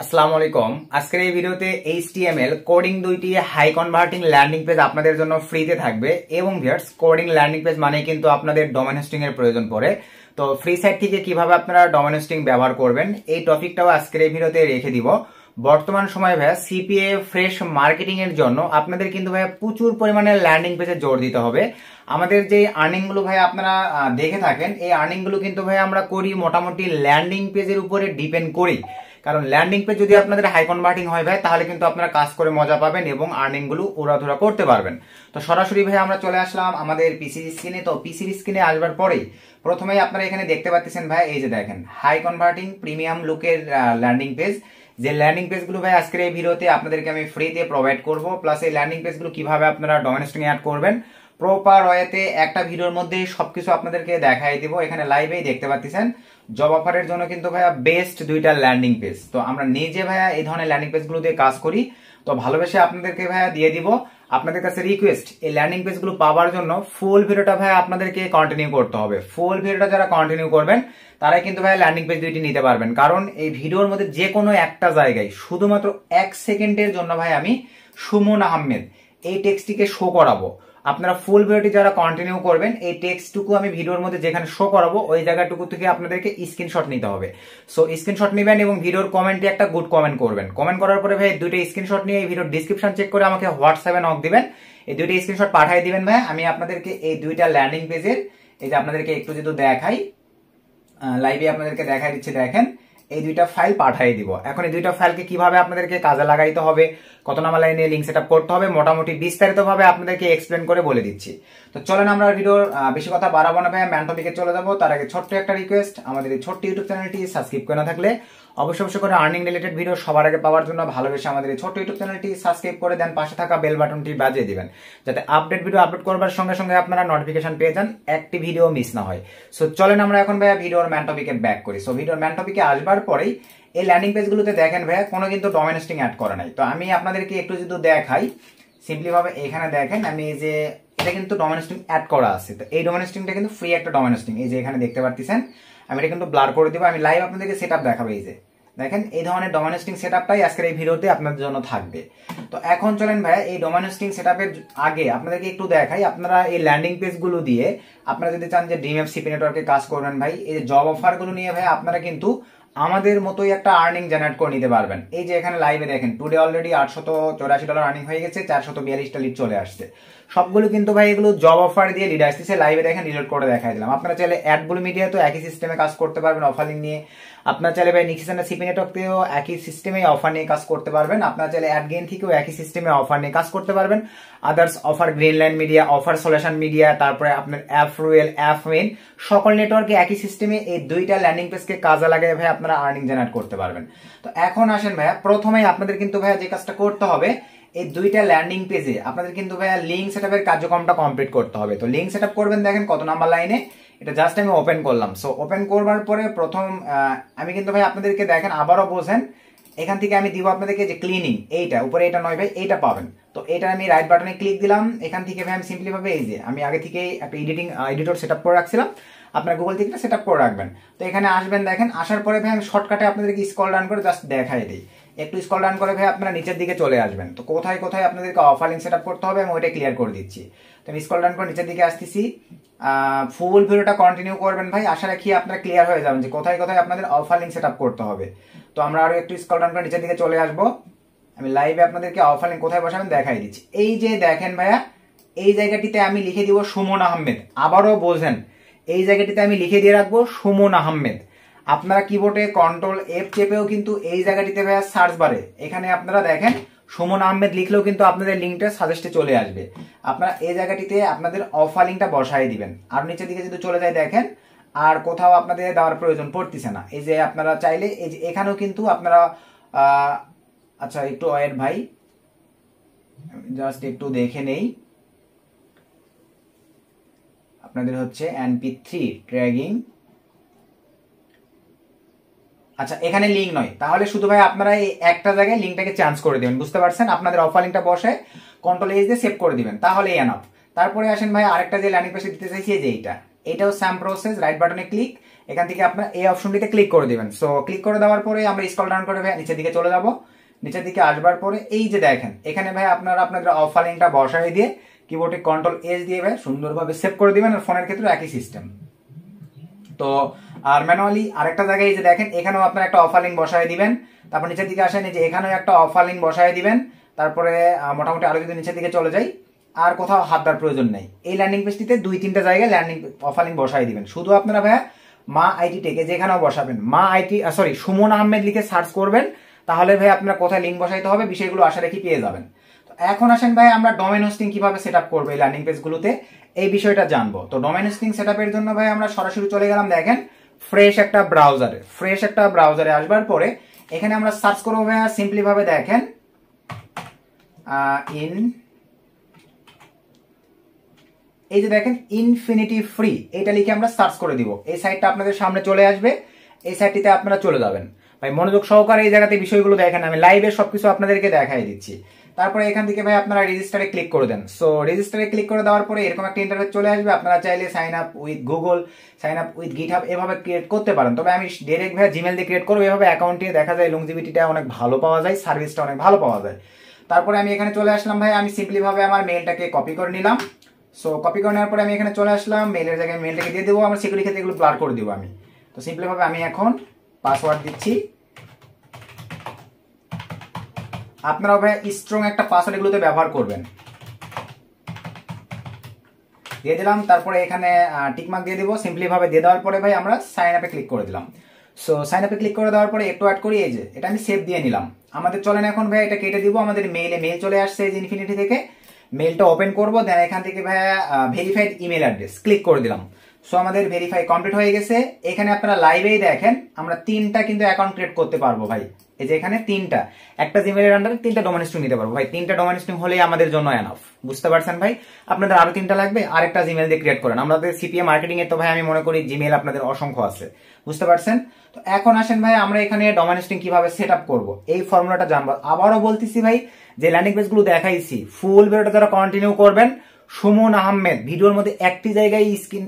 আসসালামু আলাইকুম। আজকের এই ভিডিওতে HTML কোডিং দুইটি হাই কনভার্টিং ল্যান্ডিং পেজ আপনাদের জন্য ফ্রিতে থাকবে এবং ভিউয়ার্স কোডিং ল্যান্ডিং পেজ মানে কিন্তু আপনাদের ডোমেন হোস্টিং এর প্রয়োজন পড়ে। তো ফ্রি সাইট থেকে কিভাবে আপনারা ডোমেন হোস্টিং ব্যবহার করবেন এই টপিকটাও আজকের এই ভিডিওতে রেখে দিব। বর্তমান সময়ে ভাইয়া সিপিএ ফ্রেশ মার্কেটিং এর জন্য আপনাদের কিন্তু ভাইয়া প্রচুর পরিমাণে ল্যান্ডিং পেজে জোর দিতে হবে। আমাদের যে আর্নিং গুলো ভাই আপনারা দেখে থাকেন, এই আর্নিং গুলো কিন্তু ভাই আমরা করি মোটামুটি ল্যান্ডিং পেজের উপরে ডিপেন্ড করি। কারণ ল্যান্ডিং পেজ যদি আপনাদের হাই কনভার্টিং হয় ভাই, তাহলে কিন্তু আপনারা কাজ করে মজা পাবেন এবং আর্নিং গুলো উড়াধুরা করতে পারবেন। তো সরাসরি ভাই আমরা চলে আসলাম আমাদের পিসির স্ক্রিনে। তো পিসির স্ক্রিনে আসবার পরেই প্রথমেই আপনারা এখানে দেখতে পাচ্ছেন ভাই, এই যে দেখেন হাই কনভার্টিং প্রিমিয়াম লুকের ল্যান্ডিং পেজ। যে ল্যান্ডিং পেজগুলো ভাই আজকের এই ভিডিওতে আপনাদেরকে আমি ফ্রিতে প্রোভাইড করব, প্লাস এই ল্যান্ডিং পেজগুলো কিভাবে আপনারা ডোমেন হোস্টিং অ্যাড করবেন প্রপার ওয়েতে একটা ভিডিওর মধ্যে সবকিছু আপনাদেরকে দেখাই দিব। এখানে লাইভেই দেখতে পাচ্ছেন জব অফারের জন্য কিন্তু ভাইয়া বেস্ট দুইটা ল্যান্ডিং পেজ। তো আমরা নিজে ভাইয়া এই ধরনের ল্যান্ডিং পেজগুলো দিয়ে কাজ করি, তো ভালোবেসে আপনাদেরকে ভাইয়া দিয়ে দিব। আপনাদের কাছে রিকোয়েস্ট, এই ল্যান্ডিং পেজগুলো পাওয়ার জন্য ফুল ভিডিওটা ভাইয়া আপনাদেরকে কন্টিনিউ করতে হবে। ফুল ভিডিওটা যারা কন্টিনিউ করবেন তারাই কিন্তু ভাইয়া ল্যান্ডিং পেজ দুইটি নিতে পারবেন। কারণ এই ভিডিওর মধ্যে যে কোনো একটা জায়গায় শুধুমাত্র 1 সেকেন্ডের জন্য ভাই আমি সুমন আহমেদ এই টেক্সটটিকে শো করাবো। আপনারা ফুল ভিডিওটি যারা কন্টিনিউ করবেন, এই টেক্সটটুকু আমি ভিডিওর মধ্যে যেখানে শো করাবো ওই জায়গাটুকু থেকে আপনাদেরকে স্ক্রিনশট নিতে হবে। সো স্ক্রিনশট নেবেন এবং ভিডিওর কমেন্টে একটা গুড কমেন্ট করবেন। কমেন্ট করার পরে ভাই দুইটা স্ক্রিনশট নিয়ে এই ভিডিওর ডিসক্রিপশন চেক করে আমাকে হোয়াটসঅ্যাপে নক দিবেন। এই দুইটা স্ক্রিনশট পাঠিয়ে দিবেন ভাই, আমি আপনাদেরকে এই দুইটা ল্যান্ডিং পেজের এই যে আপনাদেরকে একটু যদি দেখাই, লাইভে আপনাদেরকে দেখাই দিচ্ছি, দেখেন এই দুইটা ফাইল পাঠিয়ে দিব। এখন এই দুইটা ফাইলকে কিভাবে আপনাদেরকে কাজে লাগাইতে হবে, কত নাম্বার লাইনে লিংক সেটআপ করতে হবে, মোটামুটি বিস্তারিতভাবে আপনাদেরকে এক্সপ্লেন করে বলে দিচ্ছি। তো চলেন আমরা ভিডিওর বেশি কথা বাড়াবো না ভাই, ম্যান টপিকে চলে যাবো। তার আগে ছোট্ট একটা রিকোয়েস্ট, আমাদের এই ছোট্ট ইউটিউব চ্যানেলটি সাবস্ক্রাইব করে না থাকলে অবশ্যই করে আর্নিং রিলেটেড ভিডিও সবার আগে পাওয়ার জন্য ভালোবেসে আমাদের এই ছোট্ট ইউটিউব চ্যানেলটি সাবস্ক্রাইব করে দেন, পাশে থাকা বেল বাটনটি বাজিয়ে দিবেন যাতে আপডেট ভিডিও আপলোড করবার সঙ্গে সঙ্গে আপনারা নোটিফিকেশন পেয়ে যান, একটি ভিডিও মিস না হয়। সো চলেন আমরা এখন ভাইয়া ভিডিওর ম্যান টপিকে ব্যাক করি। সো ভিডিওর ম্যান টপিকে আসবার পরেই এই ল্যান্ডিং পেজগুলোতে দেখেন ভাইয়া কোনো কিন্তু ডোমেন হোস্টিং অ্যাড করা নাই। তো আমি আপনাদেরকে একটু যদি দেখাই সিম্পলি ভাবে, এখানে দেখেন আমি এই যে এটা কিন্তু ডোমেন হোস্টিং অ্যাড করা আছে। তো এই ডোমেন হোস্টিংটা কিন্তু ফ্রি একটা ডোমেন হোস্টিং, এই যে এখানে দেখতে পাচ্ছেন। আমি এটা কিন্তু ব্লার করে দিব, আমি লাইভ আপনাদেরকে সেটআপ দেখাবো। এই যে দেখেন এই ধরনের ডোমেন হোস্টিং সেটআপটাই আজকের এই ভিডিওতে আপনাদের জন্য থাকবে। তো এখন চলেন ভাই এই ডোমেন হোস্টিং সেটআপের আগে আপনাদেরকে একটু দেখাই, আপনারা এই ল্যান্ডিং পেজগুলো দিয়ে আপনারা যদি চান যে ড্রিমএফ সিপি নেটওয়ার্কে কাজ করবেন ভাই, এই যে জব অফারগুলো নিয়ে ভাই আপনারা কিন্তু আমাদের মতোই একটা আর্নিং জেনারেট করে নিতে পারবেন। এই যে এখানে লাইভে দেখেন টুডে অলরেডি $884 আর্নিং হয়ে গেছে, 442টা লিড চলে আসছে। সবগুলো কিন্তু ভাই এগুলো জব অফার দিয়ে লিড আসতেছে। লাইভে দেখেন রিলোড করে দেখাই দিলাম। আপনারা চাইলে অ্যাডগুলো মিডিয়া তো একই সিস্টেমে কাজ করতে পারবেন অফার লিঙ্ক নিয়ে। আপনারা চাইলে ভাই নিক্সিসেন্ডার সিপি নেটওয়ার্কতেও একই সিস্টেমে অফার নিয়ে কাজ করতে পারবেন। আপনারা চাইলে অ্যাড গেইন থেকেও একই সিস্টেমে অফার নিয়ে কাজ করতে পারবেন। Others offer green line media, offer solution media, তারপরে আপনার অ্যাপ রুয়েল, অ্যাপ মেইন, সকল নেটওয়ার্কে একই সিস্টেমে এই দুইটা ল্যান্ডিং পেজকে কাজে লাগিয়ে ভাই আপনারা আর্নিং জেনারেট করতে পারবেন। তো এখন আসেন ভাইয়া, প্রথমেই আপনাদের কিন্তু ভাইয়া যে কাজটা করতে হবে, এই দুইটা ল্যান্ডিং পেজে আপনাদের কিন্তু ভাইয়া লিংক সেটআপের কার্যক্রমটা কমপ্লিট করতে হবে। তো লিংক সেটআপ করবেন দেখেন কত নাম্বার লাইনে, এটা জাস্ট আমি ওপেন করলাম। সো ওপেন করবার পরে প্রথম আমি কিন্তু ভাই আপনাদেরকে দেখেন আবারও বোঝেন, এখান থেকে আমি দিব আপনাদেরকে যে ক্লিনিং, এইটা উপরে এটা নয় ভাই, এইটা পাবেন। তো এটা আমি রাইট বাটনে ক্লিক দিলাম। এখান থেকে ভাই আমি সিম্পলি ভাবে এই যে আমি আগে থেকে একটা এডিটর সেটআপ করে রাখছিলাম, আপনার গুগল থেকে সেটআপ করে রাখবেন। তো এখানে আসবেন, দেখেন আসার পরে ভাই আমি শর্টকাটে আপনাদেরকে স্ক্রল ডাউন করে জাস্ট দেখাই দিই। একটু স্ক্রল ডাউন করে ভাই আপনারা নিচের দিকে চলে আসবেন। তো কোথায় কোথায় আপনাদেরকে অফার লিংক সেটআপ করতে হবে আমি ওইটা ক্লিয়ার করে দিচ্ছি। তো আমি স্ক্রল ডাউন করে নিচের দিকে আসতেছি। ফুল ভিডিওটা কন্টিনিউ করবেন ভাই, আশা রাখি আপনারা ক্লিয়ার হয়ে যাবেন যে কোথায় কোথায় আপনাদের অফার লিংক সেটআপ করতে হবে। তো আমরা আরো একটু স্ক্রল ডাউন করে নিচের দিকে চলে আসবো। আমি লাইভে আপনাদেরকে অফার লিংক কোথায় বসাবেন দেখাই দিচ্ছি। এই যে দেখেন ভাইয়া, এই জায়গাটিতে আমি লিখে দিব সুমন আহমেদ। আবারও বোঝেন, এই জায়গাটিতে আমি লিখে দিয়ে রাখবো সুমন আহমেদ। আপনারা কিবোর্ডে কন্ট্রোল F চেপেও কিন্তু এই জায়গাটিতে ভাইয়া সার্চ বারে এখানে আপনারা দেখেন সুমন আহমেদ লিখলেও কিন্তু আপনাদের লিঙ্কটা সাজেস্টে চলে আসবে। আপনারা এই জায়গাটিতে আপনাদের অফার লিঙ্কটা বসাই দিবেন। আর নিচের দিকে যদি চলে যায় দেখেন আর কোথাও আপনাদের দেওয়ার প্রয়োজন পড়তেছে না। এই যে আপনারা চাইলে এই যে এখানেও কিন্তু আপনারা আচ্ছা একটু ওয়েট ভাই, জাস্ট একটু দেখে নেই। আপনাদের হচ্ছে NP3 ট্র্যাকিং, আচ্ছা এখানে লিঙ্ক নয়, তাহলে শুধু ভাই আপনারা এই একটা জায়গায় লিঙ্কটাকে চেঞ্জ করে দিবেন, বুঝতে পারছেন? আপনাদের অফার লিঙ্কটা বসে কন্ট্রোল-H দিয়ে সেভ করে দিবেন, তাহলে এনাফ। তারপরে আসেন ভাই আরেকটা যে ল্যান্ডিং পেজে দিতে চাইছি, এই যে এইটাও সেম প্রসেস, রাইট বাটনে ক্লিক, এখান থেকে আপনার এই অপশনটিতে ক্লিক করে দিবেন। সো ক্লিক করে দেওয়ার পরে আমরা স্ক্রল ডাউন করে ভাই নিচের দিকে চলে যাব। নিচের দিকে আসবার পরে এই যে দেখেন এখানে ভাই আপনারা আপনাদের অফার লিঙ্কটা বসাই দিয়ে কিবোর্ডে কন্ট্রোল এস দিয়ে ভাই সুন্দরভাবে সেভ করে দিবেন। আর ফোনের ক্ষেত্রে একই সিস্টেম। তো আর ম্যানুয়ালি আরেকটা জায়গায় এই যে দেখেন এখানেও আপনারা একটা অফার লিঙ্ক বসাই দিবেন। তারপর নিচের দিকে আসেন, এই যে এখানেও একটা অফার লিঙ্ক বসাই দিবেন। তারপরে মোটামুটি আরো যদি নিচের দিকে চলে যাই আর কোথাও হাত দেওয়ার প্রয়োজন নেই। এই ল্যান্ডিং পেজটিতে 2-3টা জায়গায় অফার লিঙ্ক বসাই দিবেন। শুধু আপনারা ভাইয়া মা আইটি টেকে যেখানেও বসাবেন মা আইটি সুমন আহমেদ লিখে সার্চ করবেন, তাহলে ভাই আপনারা কোথায় লিঙ্ক বসাইতে হবে বিষয়গুলো আশা রাখি পেয়ে যাবেন। তো এখন আসেন ভাই আমরা ডোমেইন হোস্টিং কিভাবে সেট আপ করবো এই ল্যান্ডিং পেজগুলোতে এই বিষয়টা জানবো। তো ডোমেইন হোস্টিং সেট আপের জন্য ভাই আমরা সরাসরি চলে গেলাম দেখেন ফ্রেশ একটা ব্রাউজারে আসবার পরে এখানে আমরা সার্চ করবো ভাইয়া সিম্পলি ভাবে দেখেন এই যে দেখেন ইনফিনিটি ফ্রি এটা লিখে আমরা সার্চ করে দিব। এই সাইটটা আপনাদের সামনে চলে আসবে। এই সাইটটিতে আপনারা চলে যাবেন। ভাই মনোযোগ সহকারে এই জায়গাতে বিষয়গুলো দেখেন, আমি লাইভে সবকিছু আপনাদেরকে দেখাই দিচ্ছি। তারপরে এখান থেকে ভাই আপনারা রেজিস্টারে ক্লিক করে দেন। সো রেজিস্টারে ক্লিক করে দেওয়ার পরে এরকম একটা ইন্টারফেস চলে আসবে। আপনারা চাইলে sign up with Google, sign up with GitHub এভাবে ক্রিয়েট করতে পারেন। তবে আমি ডাইরেক্ট ভাই জিমেল দিয়ে ক্রিয়েট করবো। এভাবে অ্যাকাউন্টে দেখা যায় লংজিভিটিটা অনেক ভালো পাওয়া যায়, সার্ভিসটা অনেক ভালো পাওয়া যায়। তারপরে আমি এখানে চলে আসলাম ভাই, আমি সিম্পলি ভাবে আমার মেইলটাকে কপি করে নিলাম। সো কপি করে নেওয়ার পরে আমি এখানে চলে আসলাম, মেইলের জায়গায় মেইলটাকে দিয়ে দেবো। আমার সিকিউরিটি ক্ষেত্রে এগুলো ব্লার করে দিব আমি। তো সিম্পলি ভাবে আমি এখন পাসওয়ার্ড দিচ্ছি। আপনারাও ভাই স্ট্রং একটা পাসওয়ার্ড এগুলোতে ব্যবহার করবেন। দিয়ে দিলাম। তারপরে এখানে টিকমার্ক দিয়ে দিব। সিম্পলি ভাবে দিয়ে দেওয়ার পরে ভাই আমরা সাইন আপে ক্লিক করে দিলাম। সো সাইন আপে ক্লিক করে দেওয়ার পরে একটু অ্যাড করি, এই যে এটা আমি সেভ দিয়ে নিলাম। আমাদের চলেন এখন ভাই এটা কেটে দিব। আমাদের মেইল চলে আসছে এই যে ইনফিনিটি থেকে। মেইলটা ওপেন করবো, দেন এখান থেকে ভাই ভেরিফাইড ইমেল অ্যাড্রেস ক্লিক করে দিলাম। সো আমাদের ভেরিফাই কমপ্লিট হয়ে গেছে। এখানে আপনারা লাইভেই দেখেন আমরা 3টা কিন্তু অ্যাকাউন্ট ক্রিয়েট করতে পারবো ভাই। এই যে এখানে 3টা, একটা জিমেলের আন্ডারে 3টা ডোমেইন স্ট্রিং নিতে পারবো ভাই। 3টা ডোমেইন স্ট্রিং হলেই আমাদের জন্য এনাফ। বুঝতে পারছেন ভাই? আপনাদের আরো 3টা লাগবে, আরেকটা জিমেল দিয়ে ক্রিয়েট করেন। আমাদের সিপিএ মার্কেটিং এ তো ভাই আমি মনে করি জিমেল আপনাদের অসংখ্য আছে। বুঝতে পারছেন? তো এখন আসেন ভাই আমরা এখানে ডোমেইন স্ট্রিং কিভাবে সেট আপ করবো এই ফর্মুলাটা জানবো। আবারও বলতেছি ভাই, যে ল্যান্ডিং পেজ গুলো দেখাইছি ফুল ভিডিওটা যারা কন্টিনিউ করবেন, সুমন আহমেদ ভিডিওর মধ্যে একটি জায়গায় স্ক্রিন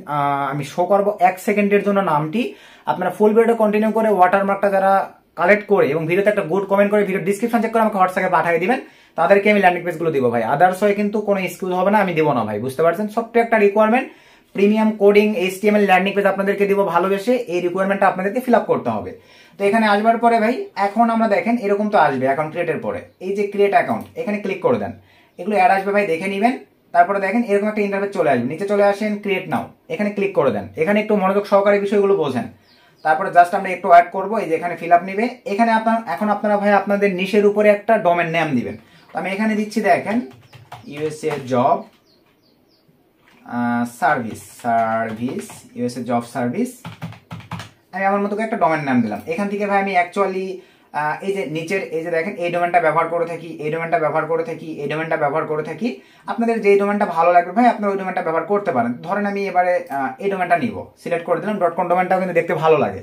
আমি শো করবো 1 সেকেন্ডের জন্য নামটি। আপনারা ফুল ভিডিওটা কন্টিনিউ করে ওয়াটারমার্কটা যারা কালেক্ট করে এবং ভিডিওতে একটা গুড কমেন্ট করে ভিডিও ডিসক্রিপশন চেক করে আমাকে হোয়াটসঅ্যাপে পাঠিয়ে দিবেন, তাদেরকে আমি ল্যান্ডিং পেজ গুলো দিব ভাই। আদার্স হয় কিন্তু কোনো এক্সকিউজ হবে না, আমি দিব না ভাই। বুঝতে পারছেন? ছোট্ট একটা requirement, premium coding HTML landing page আপনাদেরকে দিব ভালোবেসে। এই রিকোয়ারমেন্টটা আপনাদেরকে ফিল আপ করতে হবে। তো এখানে আসবার পরে ভাই এখন আমরা দেখেন এরকম তো আসবে অ্যাকাউন্ট ক্রিয়েটের পরে এই যে ক্রিয়েট অ্যাকাউন্ট এখানে ক্লিক করে দেন। এগুলো অ্যাড আসবে ভাই, দেখে নেবেন। তারপরে দেখেন এরকম একটা ইন্টারফেস চলে আসবে। নিচে চলে আসেন ক্রিয়েট নাও, এখানে ক্লিক করে দেন। এখানে একটু মনোযোগ সহকারে বিষয়গুলো বোঝেন। তারপরে জাস্ট আমরা একটু অ্যাড করবো, এই যে এখানে ফিল আপ নিবে। এখানে এখন আপনারা ভাই আপনাদের নিশের উপরে একটা ডোমেন নেম দিবেন। তো আমি এখানে দিচ্ছি দেখেন USA job service, USA job service. আমি আমার মতো একটা ডোমেন নাম দিলাম। এখান থেকে ভাই আমি অ্যাকচুয়ালি এই যে নিচের এই যে দেখেন এই ডোমেনটা ব্যবহার করে থাকি, এই ডোমেনটা ব্যবহার করে থাকি, এই ডোমেনটা ব্যবহার করে থাকি। আপনাদের যে ডোমেনটা ভালো লাগবে ভাই আপনারা ওই ডোমেনটা ব্যবহার করতে পারেন। ধরেন আমি এবারে এই ডোমেনটা নিব, সিলেক্ট করে দিলাম। .com ডোমেনটাও কিন্তু দেখতে ভালো লাগে।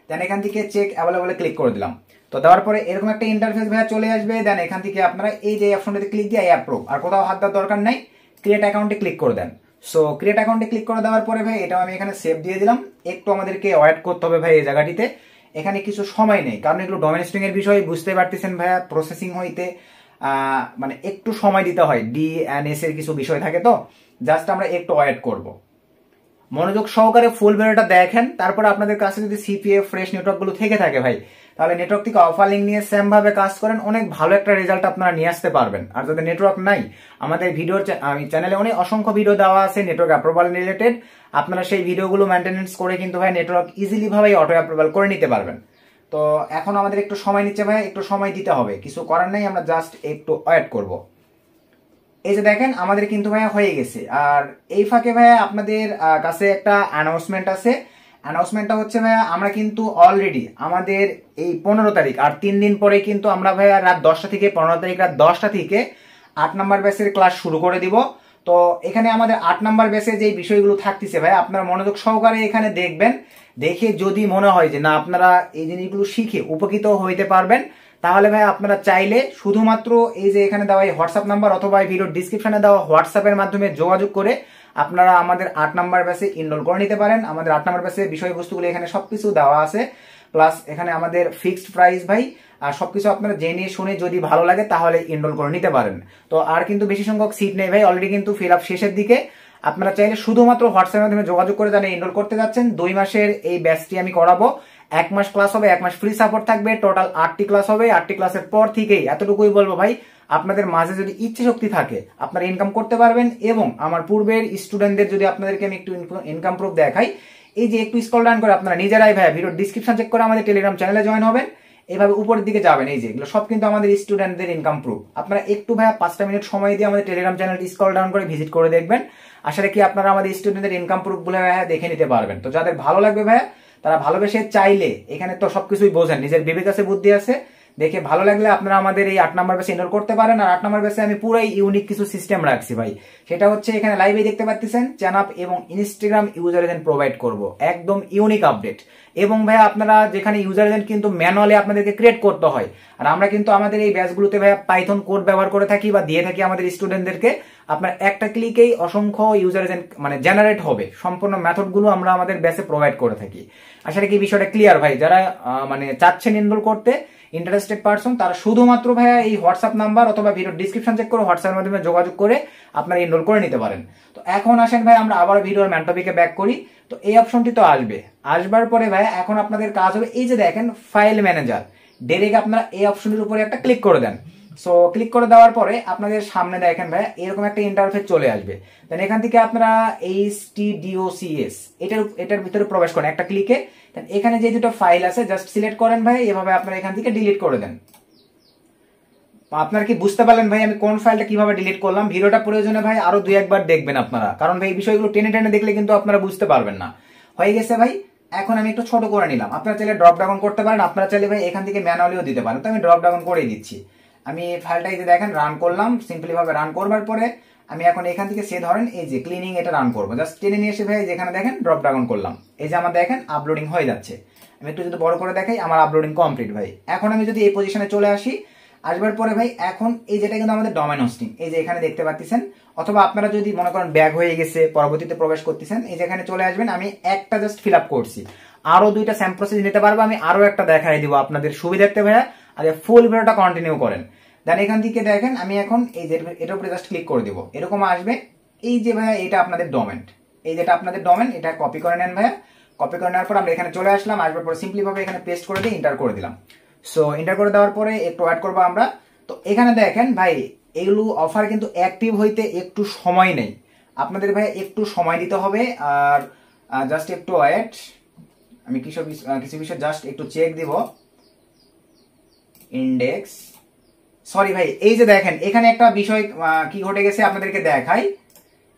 দেন এখান থেকে চেক অ্যাভেলেবল ক্লিক করে দিলাম। তো দেওয়ার পরে এরকম একটা ইন্টারফেস ভাই চলে আসবে। দেন এখান থেকে আপনারা এই যে অপশনটাতে ক্লিক দিয়ে অ্যাপ্রুভ, আর কোথাও হাত দেওয়ার দরকার নাই, ক্রিয়েট অ্যাকাউন্টে ক্লিক করে দেন। সো ক্রিয়েট অ্যাকাউন্টে ক্লিক করে দেওয়ার পরে ভাই এটাও আমি এখানে সেভ দিয়ে দিলাম। একটু আমাদেরকে ওয়েট করতে হবে ভাই এই জায়গাটিতে, এখানে কিছু সময় নেই, কারণ এগুলো ডোমেইন স্ট্রিং এর বিষয় বুঝতে পারতেছেন ভাইয়া। প্রসেসিং হইতে মানে একটু সময় দিতে হয়, DNS এর কিছু বিষয় থাকে, তো জাস্ট আমরা একটু ওয়েট করব। মনোযোগ সহকারে ফুল ভিডিওটা দেখেন। তারপরে আপনাদের কাছে যদি সিপিএ ফ্রেশ নেটওয়ার্ক গুলো থেকে থাকে ভাই, তাহলে নেটওয়ার্ক থেকে অফার লিঙ্ক নিয়ে সেম ভাবে কাজ করেন, অনেক ভালো একটা রেজাল্ট আপনারা নিয়ে আসতে পারবেন। আর যদি নেটওয়ার্ক নাই, আমাদের ভিডিওর চ্যানেলে অনেক অসংখ্য ভিডিও দেওয়া আছে নেটওয়ার্ক অ্যাপ্রুভাল রিলেটেড। আপনারা সেই ভিডিওগুলো মেনটেনেন্স করে কিন্তু ভাই নেটওয়ার্ক ইজিলি ভাবে অটো অ্যাপ্রুভাল করে নিতে পারবেন। তো এখন আমাদের একটু সময় নিচ্ছে ভাই, একটু সময় দিতে হবে, কিছু করার নাই, আমরা জাস্ট একটু ওয়েট করব। এই যে দেখেন আমাদের কিন্তু ভাইয়া হয়ে গেছে। আর এই ফাঁকে ভাইয়া আপনাদের কাছে একটা অ্যানাউন্সমেন্ট আছে। অ্যানাউন্সমেন্টটা হচ্ছে ভাইয়া আমরা কিন্তু অলরেডি আমাদের এই 15 তারিখ আর 3 দিন পরে কিন্তু আমরা ভাইয়া রাত 10টা থেকে 15 তারিখ রাত 10টা থেকে 8 নাম্বার ব্যাচের ক্লাস শুরু করে দিব। তো এখানে আমাদের 8 নাম্বার ব্যাচে যে বিষয়গুলো থাকতেছে ভাই আপনারা মনোযোগ সহকারে এখানে দেখবেন। দেখে যদি মনে হয় যে না আপনারা এই জিনিসগুলো শিখে উপকৃত হইতে পারবেন, তাহলে ভাই আপনারা চাইলে শুধুমাত্র এই যে এখানে দেওয়া হোয়াটসঅ্যাপ নাম্বার অথবা ভিডিও ডিসক্রিপশনে দেওয়া হোয়াটসঅ্যাপের মাধ্যমে যোগাযোগ করে আপনারা আমাদের 8 নাম্বার ব্যাচে এনরোল করে নিতে পারেন। আমাদের 8 নাম্বার ব্যাচে বিষয়বস্তুগুলো এখানে সবকিছু দেওয়া আছে, প্লাস এখানে আমাদের ফিক্সড প্রাইস ভাই, আর সবকিছু আপনারা জেনে শুনে যদি ভালো লাগে তাহলে এনরোল করে নিতে পারেন। তো আর কিন্তু বেশি সংখ্যক সিট নেই ভাই, অলরেডি কিন্তু ফিল আপ শেষের দিকে। আপনারা চাইলে শুধুমাত্র হোয়াটসঅ্যাপের মাধ্যমে যোগাযোগ করে জানেন এনরোল করতে যাচ্ছেন। 2 মাসের এই ব্যাচটি আমি করাবো, 1 মাস ক্লাস হবে, 1 মাস ফ্রি সাপোর্ট থাকবে, টোটাল 8টি ক্লাস হবে। 8টি ক্লাসের পর থেকেই এতটুকুই বলবো ভাই, আপনাদের মাঝে যদি ইচ্ছে শক্তি থাকে আপনারা ইনকাম করতে পারবেন। এবং আমার পূর্বের স্টুডেন্টদের যদি আপনাদেরকে আমি একটু ইনকাম প্রুফ দেখাই, এই যে একটু স্ক্রল ডাউন করে আপনারা নিজেরাই ভাই ভিডিও ডিসক্রিপশন চেক করে আমাদের টেলিগ্রাম চ্যানেলে জয়েন হবেন, এইভাবে উপরের দিকে যাবেন, এই যে এগুলো সব কিন্তু আমাদের স্টুডেন্টদের ইনকাম প্রুফ। আপনারা একটু ভাইয়া 5টা মিনিট সময় দিয়ে আমাদের টেলিগ্রাম চ্যানেলটি স্ক্রল ডাউন করে ভিজিট করে দেখবেন, আসলে কি আপনারা আমাদের স্টুডেন্টদের ইনকাম প্রুফ গুলো ভাইয়া দেখে নিতে পারবেন। তো যাদের ভালো লাগবে ভাইয়া, তারা ভালোবেসে চাইলে, এখানে তো সবকিছুই বোঝেন, নিজের বিবেক আছে, বুদ্ধি আছে, দেখে ভালো লাগলে আপনারা আমাদের এই 8 নাম্বার ব্যাচে এনরোল করতে পারেন। আর 8 নাম্বার ব্যাচে আমি পুরাই ইউনিক কিছু সিস্টেম রাখছি ভাই, সেটা হচ্ছে এখানে লাইভে দেখতে পাচ্ছেন চ্যানাপ এবং ইনস্টাগ্রাম ইউজার এজেন্ট প্রোভাইড করব, একদম ইউনিক আপডেট। এবং ভাই আপনারা যেখানে ইউজার এজেন্ট কিন্তু ম্যানুয়ালি আপনাদেরকে ক্রিয়েট করতে হয়, আর আমরা কিন্তু আমাদের এই ব্যাচগুলোতে ভাই পাইথন কোড ব্যবহার করে থাকি বা দিয়ে থাকি আমাদের স্টুডেন্টদেরকে। আপনার একটা ক্লিকেই অসংখ্য ইউজার এজেন্ট মানে জেনারেট হবে, সম্পূর্ণ মেথড গুলো আমরা আমাদের ব্যাচে প্রোভাইড করে থাকি। আসলে কি বিষয়টা ক্লিয়ার ভাই? যারা মানে চাচ্ছেন এনরোল করতে, ইন্টারেস্টেড পারসন, তারা শুধুমাত্র ভাইয়া এই হোয়াটসঅ্যাপ নাম্বার অথবা ভিডিও ডিসক্রিপশন চেক করে হোয়াটসঅ্যাপের মাধ্যমে যোগাযোগ করে আপনারা এনরোল করে নিতে পারেন। তো এখন আসেন ভাই আমরা আবার ভিডিওর মেন টপিকে ব্যাক করি। তো এই অপশনটি তো আসবে, আসবার পরে ভাই এখন আপনাদের কাজ হবে, এই যে দেখেন ফাইল ম্যানেজার, ডাইরেক্ট আপনারা এই অপশনের উপরে একটা ক্লিক করে দেন। সো ক্লিক করে দেওয়ার পরে আপনাদের সামনে দেখেন ভাই এরকম একটা ইন্টারফেস চলে আসবে। দেন এখান থেকে আপনারা HTDOCS এটার ভিতরে প্রবেশ করেন একটা ক্লিকে। দেন এখানে যে দুটো ফাইল আছে জাস্ট সিলেক্ট করেন ভাই, এভাবে আপনারা এখান থেকে ডিলিট করে দেন। আপনারা কি বুঝতে পারলেন ভাই আমি কোন ফাইলটা কিভাবে ডিলিট করলাম? ভিডিওটা প্রয়োজনে ভাই আরো 2-1 বার দেখবেন আপনারা, কারণ ভাই এই বিষয়গুলো টেনে টেনে দেখলে কিন্তু আপনারা বুঝতে পারবেন না। হয়ে গেছে ভাই, এখন আমি একটু ছোট করে নিলাম। আপনারা চাইলে ড্রপ ডাউন করতে পারেন, আপনারা চাইলে ভাই এখান থেকে ম্যানুয়ালিও দিতে পারেন। তো আমি ড্রপ ডাউন করেই দিচ্ছি। আমি ফাইলটা এই যে দেখেন রান করলাম, সিম্পলি ভাবে রান করবার পরে আমি এখন এখান থেকে সে ধরেন এই যে ক্লিনিং এটা রান করবো, জাস্ট টেনে নিয়ে এসে ভাই যেখানে দেখেন ড্রপ ডাউন করলাম, এই যে আমার দেখেন আপলোডিং হয়ে যাচ্ছে। আমি একটু যদি বড় করে দেখাই, আমার আপলোডিং কমপ্লিট ভাই। এখন আমি যদি এই পজিশনে চলে আসি, আসবার পরে ভাই এখন এই যেটা কিন্তু আমাদের ডোমেইন হোস্টিং, এই যে এখানে দেখতে পাচ্ছেন, অথবা আপনারা যদি মনে করেন ব্যাগ হয়ে গেছে পরবর্তীতে প্রবেশ করতেছেন, এই যে এখানে চলে আসবেন। আমি একটা জাস্ট ফিল আপ করছি, আরো 2টা সেম প্রসেস নিতে পারবো, আমি আরো একটা দেখাই দিব আপনাদের সুবিধার্থে ভাইয়া। আর ফুল ভিডিওটা কন্টিনিউ করেন। দেন এখান থেকে দেখেন আমি এখন এই যে এটার উপরে জাস্ট ক্লিক করে দিব, এরকম আসবে। এই যে ভাইয়া এটা আপনাদের ডোমেন, এই যেটা আপনাদের ডোমেন, এটা কপি করে নেন ভাইয়া। কপি করে নেওয়ার পর আমরা এখানে চলে আসলাম, আসবার পর সিম্পলি ভাবে এখানে পেস্ট করে দিয়ে এন্টার করে দিলাম। সো এন্টার করে দেওয়ার পরে একটু ওয়েট করবো আমরা। তো এখানে দেখেন ভাই এগুলো অফার কিন্তু অ্যাক্টিভ হইতে একটু সময় নেই, আপনাদের ভাই একটু সময় দিতে হবে। আর জাস্ট একটু ওয়েট, আমি কিছু বিষয় জাস্ট একটু চেক দিব। ইন্ডেক্স, সরি ভাই, এই যে দেখেন এখানে একটা বিষয় কি ঘটে গেছে আপনাদেরকে দেখাই।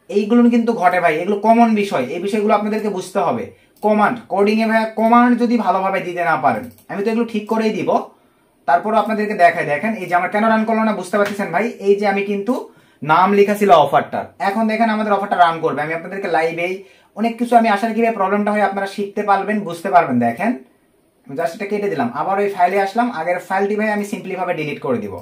এইগুলো কিন্তু ঘটে ভাই, এগুলো কমন বিষয়, এই বিষয়গুলো আপনাদেরকে বুঝতে হবে। কমান্ড কোডিং এ ভাই কমান্ড যদি ভালোভাবে দিতে না পারেন, আমি তো এগুলো ঠিক করেই দিব, তারপর আপনাদেরকে দেখাই। দেখেন এই যে আমার কেন রান করলো না বুঝতে পারতেছেন ভাই, এই যে আমি কিন্তু নাম লেখা ছিল অফারটার, এখন দেখেন আমাদের অফারটা রান করবে। আমি আপনাদেরকে লাইভেই অনেক কিছু আমি আশা কিভাবে প্রবলেমটা হয় আপনারা শিখতে পারবেন, বুঝতে পারবেন। দেখেন আমি জাস্ট এটা কেটে দিলাম, আবার ওই ফাইলে আসলাম, আগের ফাইলটি ভাই আমি সিম্পলি ভাবে ডিলিট করে দিব।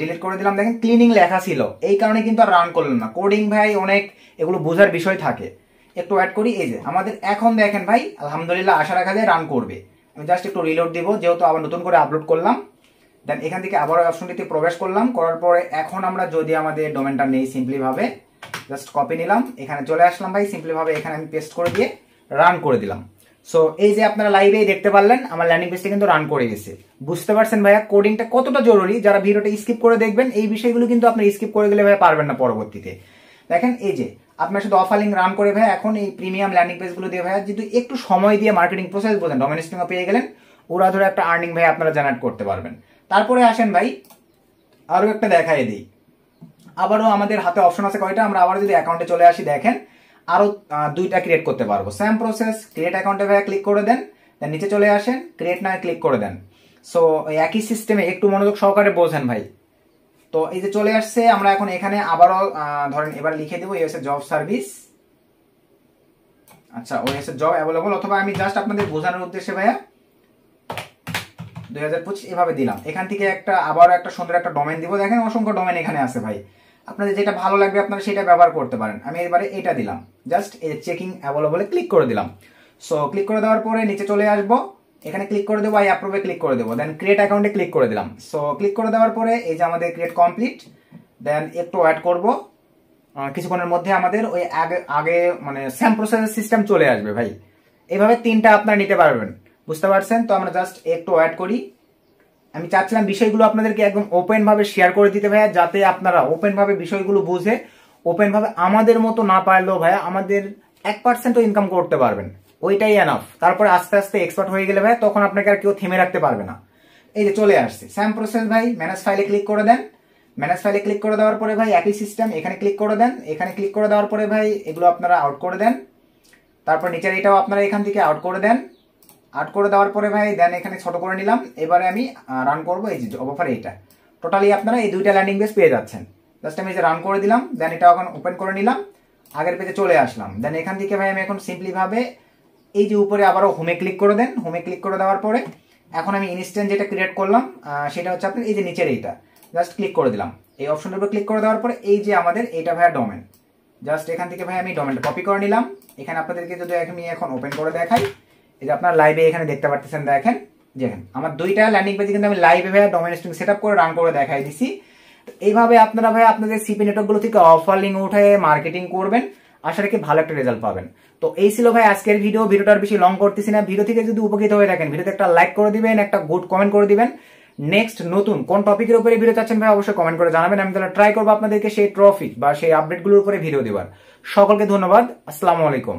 ডিলিট করে দিলাম, দেখেন ক্লিনিং লেখা ছিল, এই কারণে কিন্তু আর রান করলেন না। কোডিং ভাই অনেক এগুলো বোঝার বিষয় থাকে, একটু অ্যাড করি। এই যে আমাদের এখন দেখেন ভাই আলহামদুলিল্লাহ আশা রাখা যায় রান করবে। আমি জাস্ট একটু রিলোড দিব, যেহেতু আবার নতুন করে আপলোড করলাম। দেন এখান থেকে আবার অপশনটিতে প্রবেশ করলাম, করার পরে এখন আমরা যদি আমাদের ডোমেনটা নেই, সিম্পলি ভাবে জাস্ট কপি নিলাম, এখানে চলে আসলাম ভাই, সিম্পলি ভাবে এখানে আমি পেস্ট করে দিয়ে রান করে দিলাম। সো এই যে আপনারা লাইভে দেখতে পারলেন আমার ল্যান্ডিং পেজটা কিন্তু রান করে গেছে। বুঝতে পারছেন ভাইয়া কোডিংটা কতটা জরুরি? যারা ভিডিওটা স্কিপ করে দেখবেন এই বিষয়গুলো কিন্তু আপনি স্কিপ করে গেলে ভাইয়া পারবেন না পরবর্তীতে। দেখেন এই যে আপনার শুধু অফার লিঙ্ক রান করে ভাইয়া এখন এই প্রিমিয়াম ল্যান্ডিং পেজগুলো দিয়ে ভাইয়া যদি একটু সময় দিয়ে মার্কেটিং প্রসেস বোঝেন, ডোমেইন হোস্টিং পেয়ে গেলেন, ওরা ধরে একটা আর্নিং ভাই আপনারা জেনারেট করতে পারবেন। তারপরে আসেন ভাই আরো একটা দেখাই দিই, আবারও আমাদের হাতে অপশন আছে কয়টা, আমরা আবার যদি অ্যাকাউন্টে চলে আসি দেখেন আরো 2টা ক্রিয়েট করতে পারবো। সেম প্রসেস, ক্রিয়েট অ্যাকাউন্টে ভাইয়া ক্লিক করে দেন, দেন নিচে চলে আসেন, ক্রিয়েট নাও ক্লিক করে দেন। সো একই সিস্টেমে একটু মনোযোগ সহকারে বোঝেন ভাই। তো এই যে চলে আসছে, আমরা এখন এখানে আবারও ধরেন এবার লিখে দেবো ইউএসএ জব সার্ভিস, আচ্ছা ওএসএ জব অ্যাভেলেবল, অথবা আমি জাস্ট আপনাদের বোঝানোর উদ্দেশ্যে ভাইয়া 2025 এভাবে দিলাম। এখান থেকে একটা আবারও একটা সুন্দর একটা ডোমেইন দিব, দেখেন অসংখ্য ডোমেইন এখানে আছে ভাই। আপনাদের যেটা ভালো লাগবে আপনারা সেটা ব্যবহার করতে পারেন। আমি এবারে এটা দিলাম, জাস্ট এই চেকিং অ্যাভেলেবলে ক্লিক করে দিলাম। সো ক্লিক করে দেওয়ার পরে নিচে চলে আসবো, এখানে ক্লিক করে দেবো, আই অ্যাপ্রুভে ক্লিক করে দেবো, দেন ক্রিয়েট অ্যাকাউন্টে ক্লিক করে দিলাম। সো ক্লিক করে দেওয়ার পরে এই যে আমাদের ক্রিয়েট কমপ্লিট, দেন একটু ওয়েট করব, কিছুক্ষণের মধ্যে আমাদের ওই আগে মানে সেম প্রসেস সিস্টেম চলে আসবে ভাই। এইভাবে 3টা আপনারা নিতে পারবেন, বুঝতে পারছেন? তো আমরা জাস্ট একটু ওয়েট করি। আমি চাচ্ছিলাম বিষয়গুলো আপনাদেরকে একদম ওপেন ভাবে শেয়ার করে দিতে ভাইয়া, যাতে আপনারা ওপেন ভাবে বিষয়গুলো বুঝে ওপেন ভাবে আমাদের মতো না পারলেও ভাইয়া আমাদের 1% ইনকাম করতে পারবেন, ওইটাই এনাফ। তারপরে আস্তে আস্তে এক্সপার্ট হয়ে গেলে ভাই তখন আপনাকে আর কেউ থেমে রাখতে পারবে না। এই যে চলে আসছে সেম প্রসেস ভাই, ম্যানেজ ফাইলে ক্লিক করে দেন। ম্যানেজ ফাইলে ক্লিক করে দেওয়ার পরে ভাই একই সিস্টেম, এখানে ক্লিক করে দেন। এখানে ক্লিক করে দেওয়ার পরে ভাই এগুলো আপনারা আউট করে দেন। তারপর নিচের এটাও আপনারা এখান থেকে আউট করে দেন। আউট করে দেওয়ার পরে ভাই দেন এখানে ছোট করে নিলাম। এবারে আমি রান করবো, এই যে জব অফার এইটা। টোটালি আপনারা এই 2টা ল্যান্ডিং পেজ পেয়ে যাচ্ছেন। জাস্ট আমি এই যে রান করে দিলাম, দেন এটা এখন ওপেন করে নিলাম, আগের পেজে চলে আসলাম। দেন এখান থেকে ভাই আমি এখন সিম্পলি ভাবে এই যে উপরে আবারও হোমে ক্লিক করে দেন। হোমে ক্লিক করে দেওয়ার পরে এখন আমি ইনস্ট্যান্ট যেটা ক্রিয়েট করলাম সেটা হচ্ছে আপনার এই যে নিচের এইটা, জাস্ট ক্লিক করে দিলাম। এই অপশনের উপর ক্লিক করে দেওয়ার পরে এই যে আমাদের এইটা ভাইয়া ডোমেন, জাস্ট এখান থেকে ভাই আমি ডোমেনটা কপি করে নিলাম। এখানে আপনাদেরকে যদি আমি এখন ওপেন করে দেখাই, এই যে আপনার লাইভে এখানে দেখতে পাচ্ছেন, দেখেন দেখেন আমার 2টা ল্যান্ডিং পেজে কিন্তু আমি লাইভে ভাইয়া ডোমেন হোস্টিং সেটআপ করে রান করে দেখাই দিছি। এইভাবে আপনারা ভাই আপনাদের সিপি নেটওয়ার্কগুলো থেকে অফার লিঙ্ক উঠে মার্কেটিং করবেন, আশা রাখি ভালো একটা রেজাল্ট পাবেন। তো এই ছিল ভাই আজকের ভিডিওটা আর বেশি লং করতেছি না। ভিডিও থেকে যদি উপকৃত হয়ে থাকেন ভিডিওতে একটা লাইক করে দিবেন, একটা গুড কমেন্ট করে দিবেন। নেক্সট নতুন কোন টপিকের উপরে ভিডিও চাচ্ছেন ভাই অবশ্যই কমেন্ট করে জানাবেন, আমি তাহলে ট্রাই করবো আপনাদেরকে সেই টপিক বা সেই আপডেটগুলোর উপরে ভিডিও দেওয়ার। সকলকে ধন্যবাদ, আসসালামু আলাইকুম।